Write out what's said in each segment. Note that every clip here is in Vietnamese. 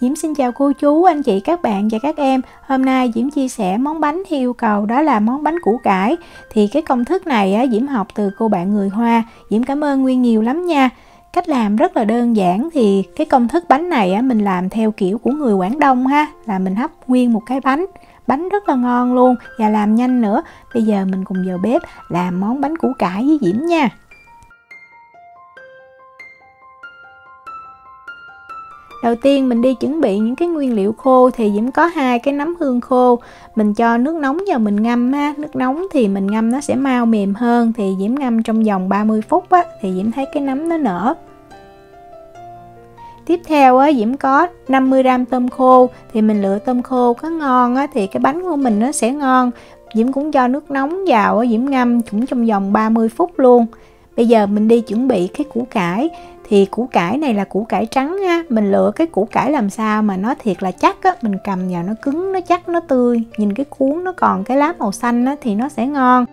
Diễm xin chào cô chú, anh chị, các bạn và các em. Hôm nay Diễm chia sẻ món bánh theo yêu cầu, đó là món bánh củ cải. Thì cái công thức này Diễm học từ cô bạn người Hoa. Diễm cảm ơn Nguyên nhiều lắm nha. Cách làm rất là đơn giản. Thì cái công thức bánh này mình làm theo kiểu của người Quảng Đông ha, là mình hấp nguyên một cái bánh rất là ngon luôn và làm nhanh nữa. Bây giờ mình cùng vào bếp làm món bánh củ cải với Diễm nha. Đầu tiên mình đi chuẩn bị những cái nguyên liệu khô. Thì Diễm có 2 cái nấm hương khô. Mình cho nước nóng vào mình ngâm ha. Nước nóng thì mình ngâm nó sẽ mau mềm hơn. Thì Diễm ngâm trong vòng 30 phút thì Diễm thấy cái nấm nó nở. Tiếp theo Diễm có 50g tôm khô. Thì mình lựa tôm khô có ngon thì cái bánh của mình nó sẽ ngon. Diễm cũng cho nước nóng vào Diễm ngâm cũng trong vòng 30 phút luôn. Bây giờ mình đi chuẩn bị cái củ cải. Thì củ cải này là củ cải trắng ha. Mình lựa cái củ cải làm sao mà nó thiệt là chắc mình cầm vào nó cứng, nó chắc, nó tươi. Nhìn cái cuống nó còn cái lá màu xanh thì nó sẽ ngon.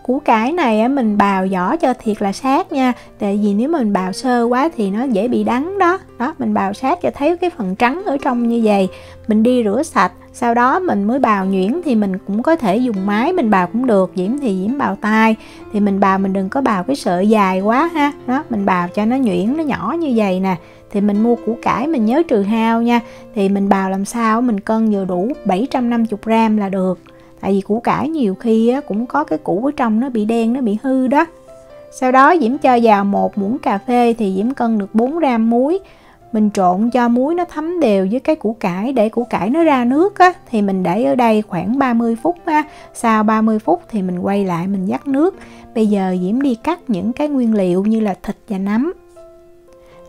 Củ cải này mình bào vỏ cho thiệt là sát nha. Tại vì nếu mà mình bào sơ quá thì nó dễ bị đắng đó. Mình bào sát cho thấy cái phần trắng ở trong như vậy. Mình đi rửa sạch, sau đó mình mới bào nhuyễn. Thì mình cũng có thể dùng máy mình bào cũng được. Diễm thì Diễm bào tay. Thì mình bào mình đừng có bào cái sợi dài quá ha. Mình bào cho nó nhuyễn, nó nhỏ như vậy nè. Thì mình mua củ cải mình nhớ trừ hao nha. Thì mình bào làm sao mình cân vừa đủ 750g là được. Tại vì củ cải nhiều khi cũng có cái củ ở trong nó bị đen, nó bị hư đó. Sau đó Diễm cho vào 1 muỗng cà phê. Thì Diễm cân được 4g muối. Mình trộn cho muối nó thấm đều với cái củ cải để củ cải nó ra nước thì mình để ở đây khoảng 30 phút Sau 30 phút thì mình quay lại mình vắt nước. Bây giờ Diễm đi cắt những cái nguyên liệu như là thịt và nấm.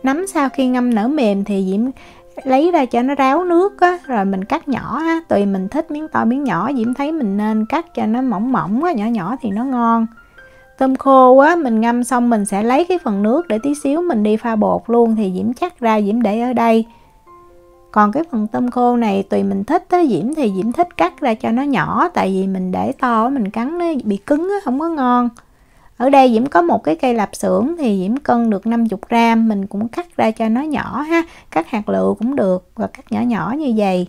Nấm sau khi ngâm nở mềm thì Diễm lấy ra cho nó ráo nước rồi mình cắt nhỏ tùy mình thích miếng to miếng nhỏ. Diễm thấy mình nên cắt cho nó mỏng mỏng nhỏ nhỏ thì nó ngon. Tôm khô mình ngâm xong mình sẽ lấy cái phần nước để tí xíu mình đi pha bột luôn. Thì Diễm chắc ra Diễm để ở đây. Còn cái phần tôm khô này tùy mình thích Diễm thì Diễm thích cắt ra cho nó nhỏ. Tại vì mình để to mình cắn nó bị cứng không có ngon. Ở đây Diễm có một cái cây lạp xưởng thì Diễm cân được 50g. Mình cũng cắt ra cho nó nhỏ cắt hạt lựu cũng được và cắt nhỏ nhỏ như vậy.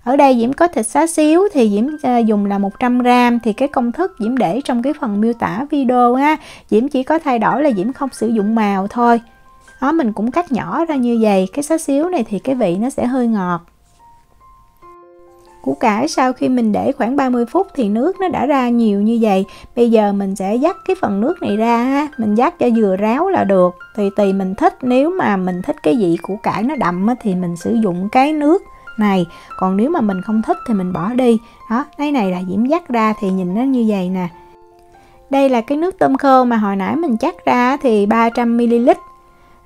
Ở đây Diễm có thịt xá xíu thì Diễm dùng là 100g. Thì cái công thức Diễm để trong cái phần miêu tả video Diễm chỉ có thay đổi là Diễm không sử dụng màu thôi. Mình cũng cắt nhỏ ra như vậy. Cái xá xíu này thì cái vị nó sẽ hơi ngọt. Củ cải sau khi mình để khoảng 30 phút thì nước nó đã ra nhiều như vậy. Bây giờ mình sẽ vắt cái phần nước này ra mình vắt cho vừa ráo là được. Tùy mình thích. Nếu mà mình thích cái vị củ cải nó đậm thì mình sử dụng cái nước này. Còn nếu mà mình không thích thì mình bỏ đi. Cái này là Diễm vắt ra thì nhìn nó như vậy nè. Đây là cái nước tôm khô mà hồi nãy mình chắc ra thì 300ml.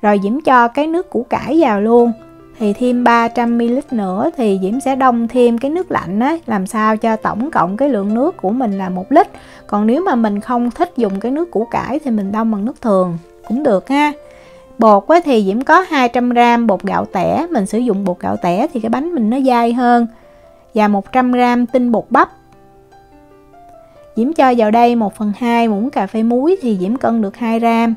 Rồi Diễm cho cái nước củ cải vào luôn. Thì thêm 300ml nữa thì Diễm sẽ đông thêm cái nước lạnh làm sao cho tổng cộng cái lượng nước của mình là 1 lít. Còn nếu mà mình không thích dùng cái nước củ cải thì mình đông bằng nước thường cũng được ha. Bột thì Diễm có 200g bột gạo tẻ. Mình sử dụng bột gạo tẻ thì cái bánh mình nó dai hơn. Và 100g tinh bột bắp. Diễm cho vào đây 1/2 muỗng cà phê muối thì Diễm cân được 2g.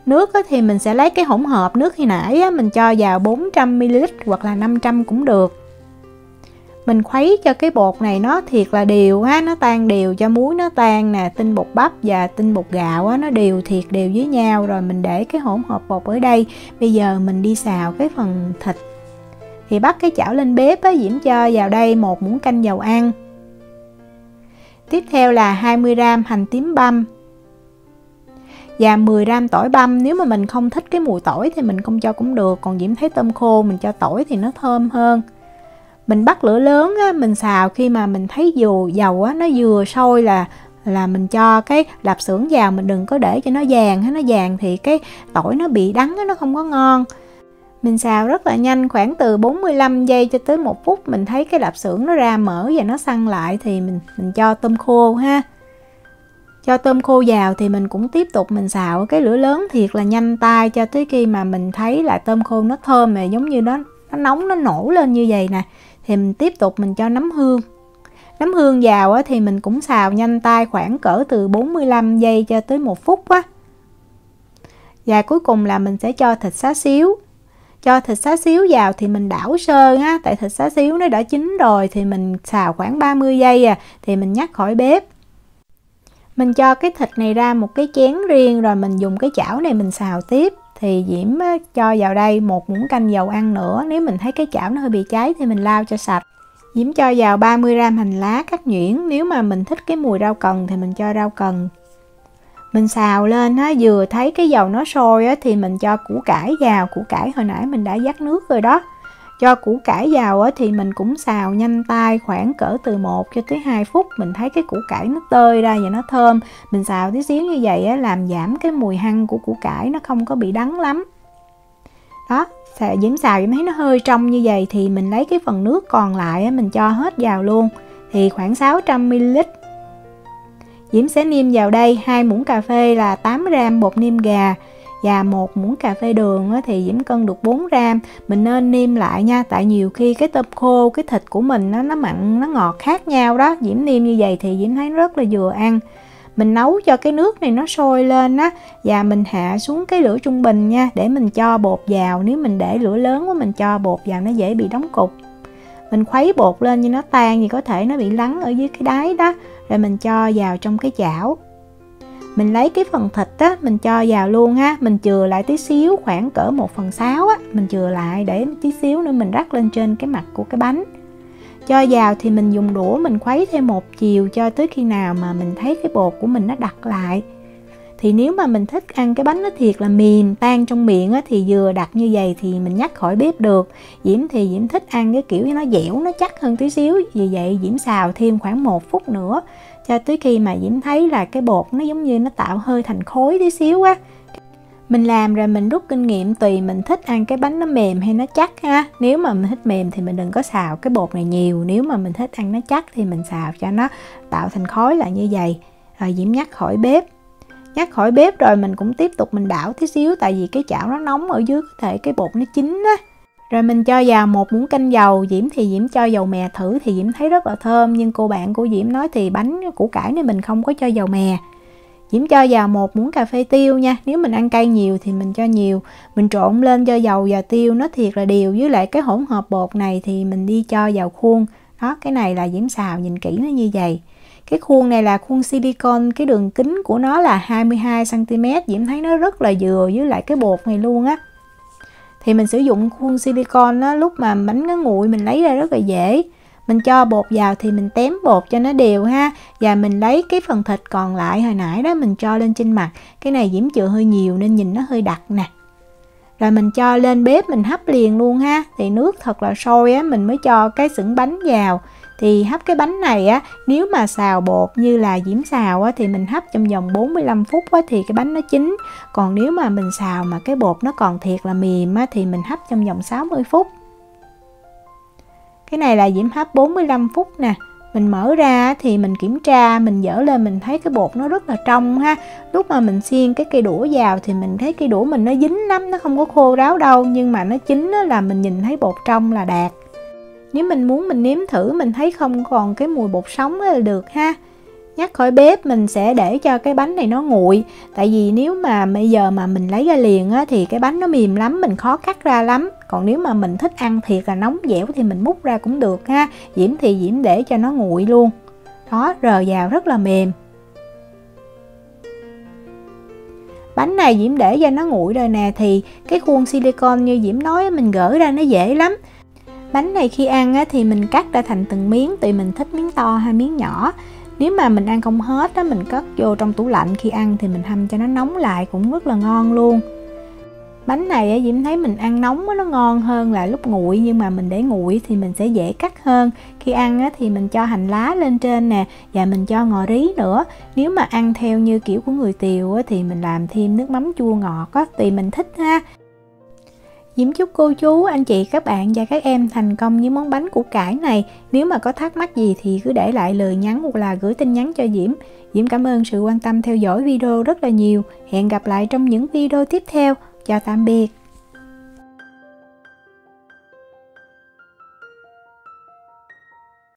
Nước thì mình sẽ lấy cái hỗn hợp nước khi nãy mình cho vào 400ml hoặc là 500 cũng được. Mình khuấy cho cái bột này nó thiệt là đều nó tan đều cho muối nó tan nè, tinh bột bắp và tinh bột gạo nó đều thiệt đều với nhau. Rồi mình để cái hỗn hợp bột ở đây. Bây giờ mình đi xào cái phần thịt. Thì bắt cái chảo lên bếp Diễm cho vào đây 1 muỗng canh dầu ăn. Tiếp theo là 20g hành tím băm và 10g tỏi băm. Nếu mà mình không thích cái mùi tỏi thì mình không cho cũng được. Còn Diễm thấy tôm khô mình cho tỏi thì nó thơm hơn. Mình bắt lửa lớn mình xào khi mà mình thấy dầu nó vừa sôi là mình cho cái lạp xưởng vào. Mình đừng có để cho nó vàng nó vàng thì cái tỏi nó bị đắng nó không có ngon. Mình xào rất là nhanh, khoảng từ 45 giây cho tới 1 phút. Mình thấy cái lạp xưởng nó ra mỡ và nó săn lại thì mình cho tôm khô Cho tôm khô vào thì mình cũng tiếp tục mình xào cái lửa lớn thiệt là nhanh tay cho tới khi mà mình thấy là tôm khô nó thơm mà giống như nó nóng nó nổ lên như vậy nè. Thì mình tiếp tục mình cho nấm hương. Nấm hương vào thì mình cũng xào nhanh tay khoảng cỡ từ 45 giây cho tới 1 phút Và cuối cùng là mình sẽ cho thịt xá xíu. Cho thịt xá xíu vào thì mình đảo sơ ha, tại thịt xá xíu nó đã chín rồi thì mình xào khoảng 30 giây thì mình nhắc khỏi bếp. Mình cho cái thịt này ra một cái chén riêng rồi mình dùng cái chảo này mình xào tiếp. Thì Diễm cho vào đây 1 muỗng canh dầu ăn nữa, nếu mình thấy cái chảo nó hơi bị cháy thì mình lau cho sạch. Diễm cho vào 30g hành lá cắt nhuyễn, nếu mà mình thích cái mùi rau cần thì mình cho rau cần. Mình xào lên vừa thấy cái dầu nó sôi thì mình cho củ cải vào, củ cải hồi nãy mình đã vắt nước rồi đó. Cho củ cải vào thì mình cũng xào nhanh tay khoảng cỡ từ 1 cho tới 2 phút. Mình thấy cái củ cải nó tơi ra và nó thơm. Mình xào tí xíu như vậy làm giảm cái mùi hăng của củ cải, nó không có bị đắng lắm. Đó, Diễm xào Diễm thấy nó hơi trong như vậy thì mình lấy cái phần nước còn lại mình cho hết vào luôn. Thì khoảng 600ml. Diễm sẽ nêm vào đây 2 muỗng cà phê là 8g bột nêm gà và 1 muỗng cà phê đường thì Diễm cân được 4g. Mình nên nêm lại nha, tại nhiều khi cái tôm khô, cái thịt của mình nó mặn, nó ngọt khác nhau đó. Diễm nêm như vậy thì Diễm thấy rất là vừa ăn. Mình nấu cho cái nước này nó sôi lên và mình hạ xuống cái lửa trung bình nha, để mình cho bột vào. Nếu mình để lửa lớn quá mình cho bột vào nó dễ bị đóng cục. Mình khuấy bột lên như nó tan thì có thể nó bị lắng ở dưới cái đáy đó. Rồi mình cho vào trong cái chảo. Mình lấy cái phần thịt mình cho vào luôn mình chừa lại tí xíu, khoảng cỡ 1/6 mình chừa lại để tí xíu nữa mình rắc lên trên cái mặt của cái bánh. Cho vào thì mình dùng đũa mình khuấy thêm một chiều cho tới khi nào mà mình thấy cái bột của mình nó đặc lại. Thì nếu mà mình thích ăn cái bánh nó thiệt là mềm tan trong miệng thì vừa đặc như vậy thì mình nhắc khỏi bếp được. Diễm thì Diễm thích ăn cái kiểu nó dẻo, nó chắc hơn tí xíu, vì vậy Diễm xào thêm khoảng 1 phút nữa cho tới khi mà Diễm thấy là cái bột nó giống như nó tạo hơi thành khối tí xíu Mình làm rồi mình rút kinh nghiệm, tùy mình thích ăn cái bánh nó mềm hay nó chắc Nếu mà mình thích mềm thì mình đừng có xào cái bột này nhiều, nếu mà mình thích ăn nó chắc thì mình xào cho nó tạo thành khối lại như vậy. Rồi Diễm nhắc khỏi bếp. Nhắc khỏi bếp rồi mình cũng tiếp tục mình đảo tí xíu, tại vì cái chảo nó nóng ở dưới, có thể cái bột nó chín Rồi mình cho vào 1 muỗng canh dầu. Diễm thì Diễm cho dầu mè thử thì Diễm thấy rất là thơm, nhưng cô bạn của Diễm nói thì bánh củ cải này mình không có cho dầu mè. Diễm cho vào 1 muỗng cà phê tiêu nha, nếu mình ăn cay nhiều thì mình cho nhiều. Mình trộn lên cho dầu và tiêu nó thiệt là đều, với lại cái hỗn hợp bột này thì mình đi cho vào khuôn. Đó, cái này là Diễm xào nhìn kỹ nó như vậy. Cái khuôn này là khuôn silicon, cái đường kính của nó là 22cm. Diễm thấy nó rất là vừa với lại cái bột này luôn Thì mình sử dụng khuôn silicon lúc mà bánh nó nguội mình lấy ra rất là dễ. Mình cho bột vào thì mình tém bột cho nó đều và mình lấy cái phần thịt còn lại hồi nãy đó mình cho lên trên mặt. Cái này Diễm chừa hơi nhiều nên nhìn nó hơi đặc nè. Rồi mình cho lên bếp mình hấp liền luôn Thì nước thật là sôi mình mới cho cái xửng bánh vào. Thì hấp cái bánh này nếu mà xào bột như là Diễm xào thì mình hấp trong vòng 45 phút thì cái bánh nó chín. Còn nếu mà mình xào mà cái bột nó còn thiệt là mềm thì mình hấp trong vòng 60 phút. Cái này là Diễm hấp 45 phút nè. Mình mở ra thì mình kiểm tra, mình dở lên mình thấy cái bột nó rất là trong Lúc mà mình xiên cái cây đũa vào thì mình thấy cây đũa mình nó dính lắm, nó không có khô ráo đâu, nhưng mà nó chín là mình nhìn thấy bột trong là đạt. Nếu mình muốn mình nếm thử mình thấy không còn cái mùi bột sống là được Nhắc khỏi bếp mình sẽ để cho cái bánh này nó nguội. Tại vì nếu mà bây giờ mà mình lấy ra liền thì cái bánh nó mềm lắm, mình khó cắt ra lắm. Còn nếu mà mình thích ăn thiệt là nóng dẻo thì mình múc ra cũng được Diễm thì Diễm để cho nó nguội luôn. Đó, rờ vào rất là mềm. Bánh này Diễm để cho nó nguội rồi nè, thì cái khuôn silicon như Diễm nói mình gỡ ra nó dễ lắm. Bánh này khi ăn thì mình cắt ra thành từng miếng, tùy mình thích miếng to hay miếng nhỏ. Nếu mà mình ăn không hết mình cất vô trong tủ lạnh, khi ăn thì mình hâm cho nó nóng lại cũng rất là ngon luôn. Bánh này Diễm thấy mình ăn nóng nó ngon hơn là lúc nguội, nhưng mà mình để nguội thì mình sẽ dễ cắt hơn. Khi ăn thì mình cho hành lá lên trên nè, và mình cho ngò rí nữa. Nếu mà ăn theo như kiểu của người Tiều thì mình làm thêm nước mắm chua ngọt tùy mình thích Diễm chúc cô chú, anh chị, các bạn và các em thành công với món bánh củ cải này. Nếu mà có thắc mắc gì thì cứ để lại lời nhắn hoặc là gửi tin nhắn cho Diễm. Diễm cảm ơn sự quan tâm theo dõi video rất là nhiều. Hẹn gặp lại trong những video tiếp theo. Chào tạm biệt.